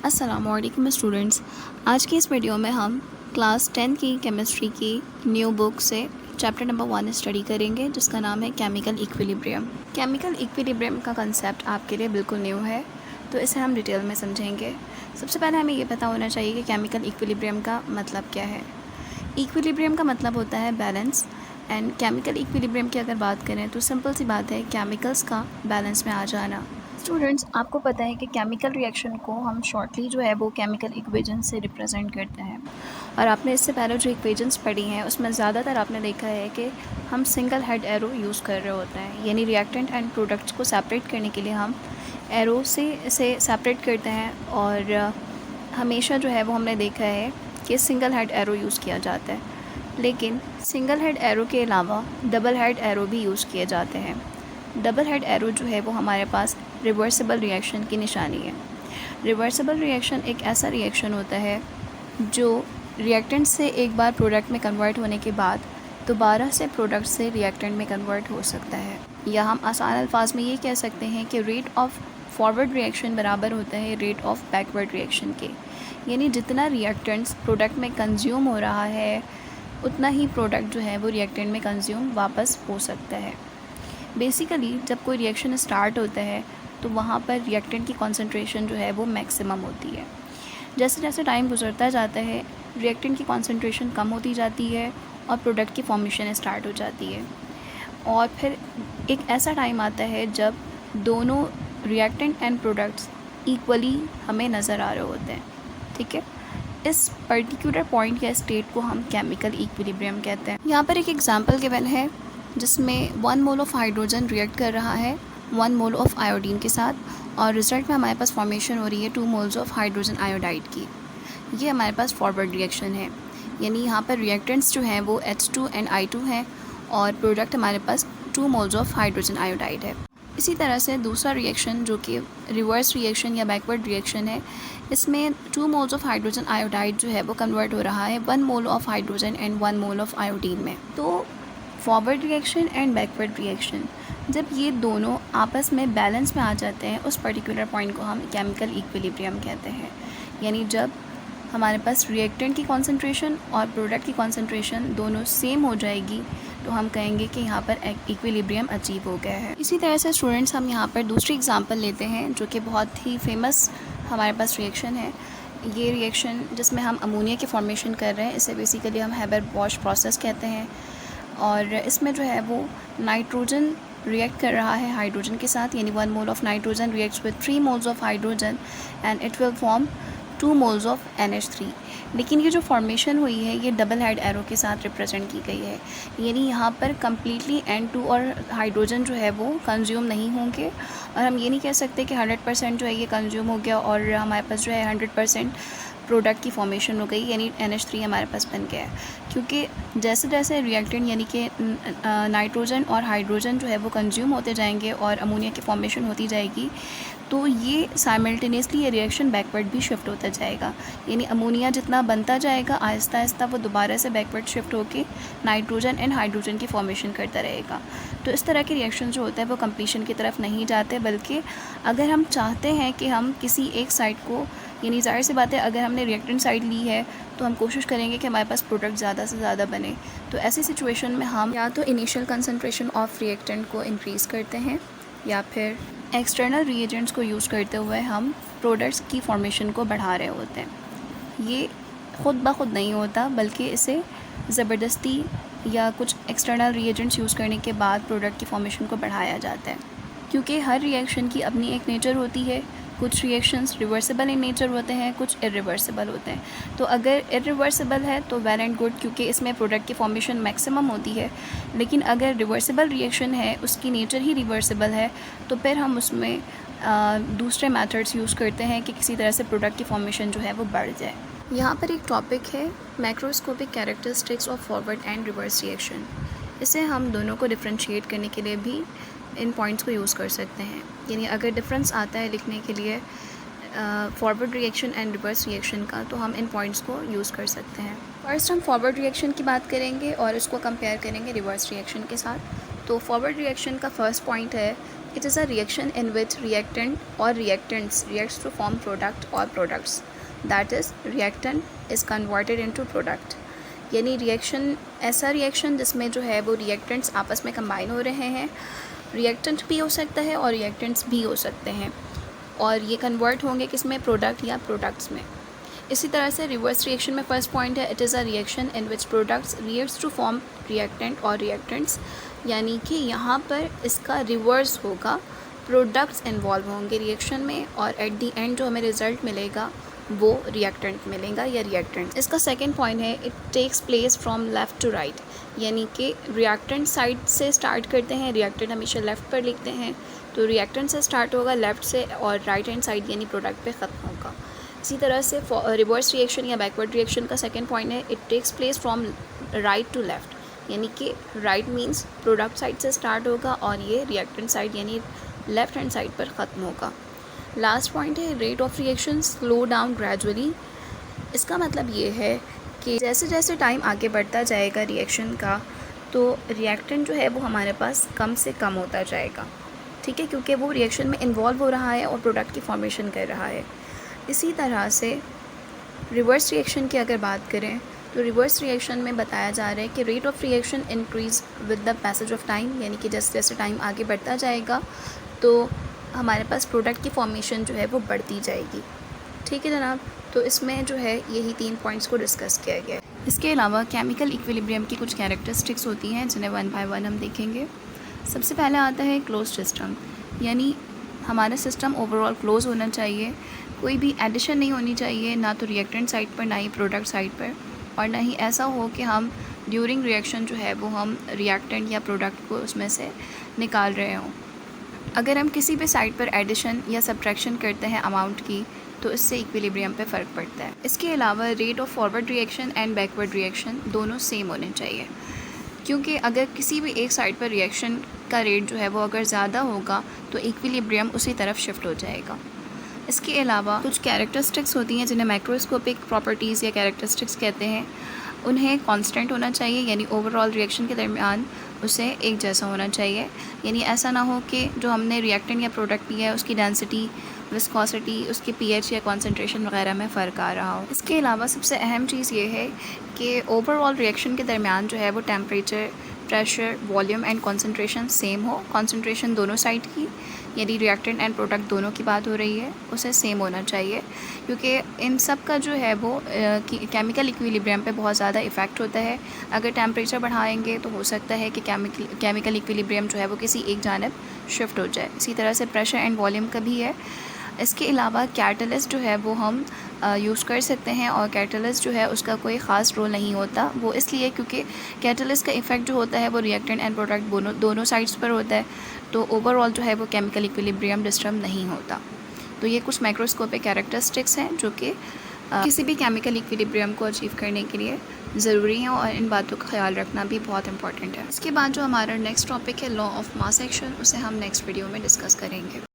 अस्सलामुअलैकुम स्टूडेंट्स। आज की इस वीडियो में हम क्लास 10 की केमिस्ट्री की न्यू बुक से चैप्टर नंबर 1 स्टडी करेंगे, जिसका नाम है केमिकल इक्विलिब्रियम। केमिकल इक्विलिब्रियम का कंसेप्ट आपके लिए बिल्कुल न्यू है, तो इसे हम डिटेल में समझेंगे। सबसे पहले हमें ये पता होना चाहिए कि केमिकल इक्विलिब्रियम का मतलब क्या है। इक्विलिब्रियम का मतलब होता है बैलेंस, एंड केमिकल इक्विलिब्रियम की अगर बात करें तो सिंपल सी बात है, केमिकल्स का बैलेंस में आ जाना। स्टूडेंट्स, आपको पता है कि केमिकल रिएक्शन को हम शॉर्टली जो है वो केमिकल इक्वेशन से रिप्रेजेंट करते हैं, और आपने इससे पहले जो इक्वेशंस पढ़ी हैं उसमें ज़्यादातर आपने देखा है कि हम सिंगल हेड एरो यूज़ कर रहे होते हैं, यानी रिएक्टेंट एंड प्रोडक्ट्स को सेपरेट करने के लिए हम एरो से इसे सेपरेट करते हैं। और हमेशा जो है वो हमने देखा है कि सिंगल हेड एरो यूज़ किया जाता है, लेकिन सिंगल हेड एरो के अलावा डबल हेड एरो भी यूज़ किए जाते हैं। डबल हेड एरो जो है वो हमारे पास रिवर्सिबल रिएक्शन की निशानी है। रिवर्सिबल रिएक्शन एक ऐसा रिएक्शन होता है जो रिएक्टेंट से एक बार प्रोडक्ट में कन्वर्ट होने के बाद दोबारा से प्रोडक्ट से रिएक्टेंट में कन्वर्ट हो सकता है। या हम आसान अल्फाज में ये कह सकते हैं कि रेट ऑफ फॉरवर्ड रिएक्शन बराबर होता है रेट ऑफ बैकवर्ड रिएक्शन के, यानी जितना रिएक्टेंट्स प्रोडक्ट में कंज्यूम हो रहा है उतना ही प्रोडक्ट जो है वो रिएक्टेंट में कंज्यूम वापस हो सकता है। बेसिकली जब कोई रिएक्शन स्टार्ट होता है तो वहाँ पर रिएक्टेंट की कॉन्सेंट्रेशन जो है वो मैक्सिमम होती है। जैसे जैसे टाइम गुजरता जाता है रिएक्टेंट की कॉन्सेंट्रेशन कम होती जाती है और प्रोडक्ट की फॉर्मेशन स्टार्ट हो जाती है। और फिर एक ऐसा टाइम आता है जब दोनों रिएक्टेंट एंड प्रोडक्ट्स इक्वली हमें नज़र आ रहे होते हैं। ठीक है, इस पर्टिकुलर पॉइंट या स्टेट को हम केमिकल इक्विलिब्रियम कहते हैं। यहाँ पर एक एग्जांपल गिवन है जिसमें 1 मोल ऑफ हाइड्रोजन रिएक्ट कर रहा है 1 मोल ऑफ आयोडीन के साथ, और रिजल्ट में हमारे पास फॉर्मेशन हो रही है 2 मोल्स ऑफ हाइड्रोजन आयोडाइड की। ये हमारे पास फॉरवर्ड रिएक्शन है, यानी यहाँ पर रिएक्टेंट्स जो हैं वो H2 एंड I2 हैं और प्रोडक्ट हमारे पास 2 मोल्स ऑफ हाइड्रोजन आयोडाइड है। इसी तरह से दूसरा रिएक्शन जो कि रिवर्स रिएक्शन या बैकवर्ड रिएक्शन है, इसमें 2 मोल्स ऑफ हाइड्रोजन आयोडाइड जो है वो कन्वर्ट हो रहा है 1 mole of hydrogen and 1 mole of iodine में। तो forward reaction and backward reaction जब ये दोनों आपस में बैलेंस में आ जाते हैं, उस पर्टिकुलर पॉइंट को हम केमिकल इक्विलिब्रियम कहते हैं। यानी जब हमारे पास रिएक्टेंट की कॉन्सेंट्रेशन और प्रोडक्ट की कॉन्सेंट्रेशन दोनों सेम हो जाएगी तो हम कहेंगे कि यहाँ पर इक्विलिब्रियम अचीव हो गया है। इसी तरह से स्टूडेंट्स, हम यहाँ पर दूसरी एग्जांपल लेते हैं जो कि बहुत ही फेमस हमारे पास रिएक्शन है। ये रिएक्शन जिसमें हम अमोनिया की फॉर्मेशन कर रहे हैं, इसे बेसिकली हम हेबर-बॉश प्रोसेस कहते हैं। और इसमें जो है वो नाइट्रोजन रिएक्ट कर रहा है हाइड्रोजन के साथ, यानी 1 mole of nitrogen reacts with 3 moles of hydrogen and it will form 2 moles of NH3। लेकिन ये जो फॉर्मेशन हुई है ये डबल हेड एरो के साथ रिप्रेजेंट की गई है, यानी यहाँ पर कम्प्लीटली N2 और हाइड्रोजन जो है वो कंज्यूम नहीं होंगे, और हम ये नहीं कह सकते कि 100% जो है ये कंज्यूम हो गया और हमारे पास जो है 100% प्रोडक्ट की फॉर्मेशन हो गई, यानी NH3 हमारे पास बन गया है। क्योंकि जैसे जैसे रिएक्टेंट यानी कि नाइट्रोजन और हाइड्रोजन जो है वो कंज्यूम होते जाएंगे और अमोनिया की फॉर्मेशन होती जाएगी, तो ये साइमल्टेनियसली ये रिएक्शन बैकवर्ड भी शिफ्ट होता जाएगा, यानी अमोनिया जितना बनता जाएगा आहिस्ता आहिस्ता वो दोबारा से बैकवर्ड शिफ्ट होकर नाइट्रोजन एंड हाइड्रोजन की फॉर्मेशन करता रहेगा। तो इस तरह के रिएक्शन जो होता है वो कंप्लीशन की तरफ नहीं जाते, बल्कि अगर हम चाहते हैं कि हम किसी एक साइड को, यानी ज़ाहिर सी बात है अगर हमने रिएक्टेंट साइड ली है तो हम कोशिश करेंगे कि हमारे पास प्रोडक्ट ज़्यादा से ज़्यादा बने। तो ऐसी सिचुएशन में हम या तो इनिशियल कंसंट्रेशन ऑफ रिएक्टेंट को इंक्रीज़ करते हैं या फिर एक्सटर्नल रिएजेंट्स को यूज़ करते हुए हम प्रोडक्ट्स की फॉर्मेशन को बढ़ा रहे होते हैं। ये ख़ुद ब खुद नहीं होता, बल्कि इसे ज़बरदस्ती या कुछ एक्सटर्नल रिएजेंट्स यूज़ करने के बाद प्रोडक्ट की फॉर्मेशन को बढ़ाया जाता है, क्योंकि हर रिएक्शन की अपनी एक नेचर होती है। कुछ रिएक्शंस रिवर्सिबल इन नेचर होते हैं, कुछ इरिवर्सिबल होते हैं। तो अगर इरिवर्सिबल है तो वेल एंड गुड, क्योंकि इसमें प्रोडक्ट की फॉर्मेशन मैक्सिमम होती है। लेकिन अगर रिवर्सिबल रिएक्शन है, उसकी नेचर ही रिवर्सिबल है, तो फिर हम उसमें दूसरे मेथड्स यूज़ करते हैं कि किसी तरह से प्रोडक्ट की फॉर्मेशन जो है वो बढ़ जाए। यहाँ पर एक टॉपिक है macroscopic characteristics of forward and reverse reaction. इसे हम दोनों को डिफ्रेंशिएट करने के लिए भी इन पॉइंट्स को यूज़ कर सकते हैं, यानी अगर डिफरेंस आता है लिखने के लिए forward reaction and reverse reaction का, तो हम इन पॉइंट्स को यूज़ कर सकते हैं। फर्स्ट हम फॉरवर्ड रिएक्शन की बात करेंगे और इसको कंपेयर करेंगे रिवर्स रिएक्शन के साथ। तो फॉरवर्ड रिएक्शन का फर्स्ट पॉइंट है It is a reaction in which reactant or reactants reacts to form product or products. That is, reactant is converted into product. यानी रिएक्शन, ऐसा रिएक्शन जिसमें जो है वो रिएक्टेंट्स आपस में कंबाइन हो रहे हैं. रिएक्टेंट भी हो सकता है और रिएक्टेंट्स भी हो सकते हैं, और ये कन्वर्ट होंगे किसमें, प्रोडक्ट या प्रोडक्ट्स में. इसी तरह से रिवर्स रिएक्शन में फर्स्ट पॉइंट है, it is a reaction in which products reacts to form reactant और रिएक्टेंट्स. यानी कि यहाँ पर इसका रिवर्स होगा, प्रोडक्ट्स इन्वॉल्व होंगे रिएक्शन में, और एट दी एंड जो हमें रिज़ल्ट मिलेगा वो रिएक्टेंट मिलेगा या रिएक्टेंट. इसका सेकंड पॉइंट है, it takes place from left to right. यानी कि रिएक्टेंट साइड से स्टार्ट करते हैं, रिएक्टेंट हमेशा लेफ़्ट पर लिखते हैं, तो रिएक्टेंट से स्टार्ट होगा लेफ़्ट से, और राइट हैंड साइड यानी प्रोडक्ट पे ख़त्म होगा. इसी तरह से रिवर्स रिएक्शन या बैकवर्ड रिएक्शन का सेकंड पॉइंट है, it takes place from right to left. यानी कि राइट मीन्स प्रोडक्ट साइड से स्टार्ट होगा और ये रिएक्टेंट साइड यानी लेफ़्ट हैंड साइड पर ख़त्म होगा. लास्ट पॉइंट है, rate of reaction slow down gradually. इसका मतलब ये है कि जैसे जैसे टाइम आगे बढ़ता जाएगा रिएक्शन का, तो रिएक्टेंट जो है वो हमारे पास कम से कम होता जाएगा. ठीक है, क्योंकि वो रिएक्शन में इन्वॉल्व हो रहा है और प्रोडक्ट की फॉर्मेशन कर रहा है. इसी तरह से रिवर्स रिएक्शन की अगर बात करें, तो रिवर्स रिएक्शन में बताया जा रहा है कि rate of reaction increase with the passage of time. यानी कि जैसे जैसे टाइम आगे बढ़ता जाएगा तो हमारे पास प्रोडक्ट की फॉर्मेशन जो है वो बढ़ती जाएगी. ठीक है जनाब, तो इसमें जो है यही 3 पॉइंट्स को डिस्कस किया गया है. इसके अलावा केमिकल इक्विलिब्रियम की कुछ कैरेक्टरिस्टिक्स होती हैं जिन्हें वन बाय वन हम देखेंगे. सबसे पहले आता है क्लोज सिस्टम. यानी हमारा सिस्टम ओवरऑल क्लोज होना चाहिए, कोई भी एडिशन नहीं होनी चाहिए, ना तो रिएक्टेंट साइड पर ना ही प्रोडक्ट साइड पर, और ना ही ऐसा हो कि हम ड्यूरिंग रिएक्शन जो है वो हम रिएक्टेंट या प्रोडक्ट को उसमें से निकाल रहे हों. अगर हम किसी भी साइड पर एडिशन या सब्ट्रैक्शन करते हैं अमाउंट की, तो इससे इक्विलिब्रियम पे फ़र्क पड़ता है. इसके अलावा rate of forward reaction and backward reaction दोनों सेम होने चाहिए, क्योंकि अगर किसी भी एक साइड पर रिएक्शन का रेट जो है वो अगर ज़्यादा होगा तो इक्विलिब्रियम उसी तरफ शिफ्ट हो जाएगा. इसके अलावा कुछ कैरेक्टरिस्टिक्स होती हैं जिन्हें मैक्रोस्कोपिक प्रॉपर्टीज़ या कैरेक्टरिस्टिक्स कहते हैं. उन्हें कांस्टेंट होना चाहिए, यानी ओवरऑल रिएक्शन के दरमियान उसे एक जैसा होना चाहिए. यानी ऐसा ना हो कि जो हमने रिएक्टेंट या प्रोडक्ट लिया है उसकी डेंसिटी, विस्कोसिटी, उसके पीएच या कॉन्सेंट्रेशन वगैरह में फ़र्क आ रहा हो. इसके अलावा सबसे अहम चीज़ ये है कि ओवरऑल रिएक्शन के दरमियान जो है वो temperature, pressure, volume and concentration same हो. कॉन्सेंट्रेशन दोनों साइड की, यदि रिएक्टेंट एंड प्रोडक्ट दोनों की बात हो रही है, उसे सेम होना चाहिए, क्योंकि इन सब का जो है वो केमिकल इक्विलिब्रियम पे बहुत ज़्यादा इफ़ेक्ट होता है. अगर टेम्परेचर बढ़ाएंगे तो हो सकता है कि केमिकल इक्विलिब्रियम जो है वो किसी एक जानब शिफ्ट हो जाए. इसी तरह से प्रेशर एंड वॉल्यूम का भी है. इसके अलावा कैटलिस्ट जो है वो हम यूज़ कर सकते हैं, और कैटलिस्ट जो है उसका कोई ख़ास रोल नहीं होता. वो इसलिए क्योंकि कैटलिस्ट का इफ़ेक्ट जो होता है वो रिएक्टेंट एंड प्रोडक्ट दोनों साइड्स पर होता है, तो ओवरऑल जो है वो केमिकल इक्विलिब्रियम डिस्टर्ब नहीं होता. तो ये कुछ माइक्रोस्कोपिक कैरेक्टरिस्टिक्स हैं जो कि किसी भी केमिकल इक्विलिब्रियम को अचीव करने के लिए ज़रूरी हैं, और इन बातों का ख्याल रखना भी बहुत इंपॉर्टेंट है. इसके बाद जो हमारा नेक्स्ट टॉपिक है लॉ ऑफ मास एक्शन, उसे हम नेक्स्ट वीडियो में डिस्कस करेंगे.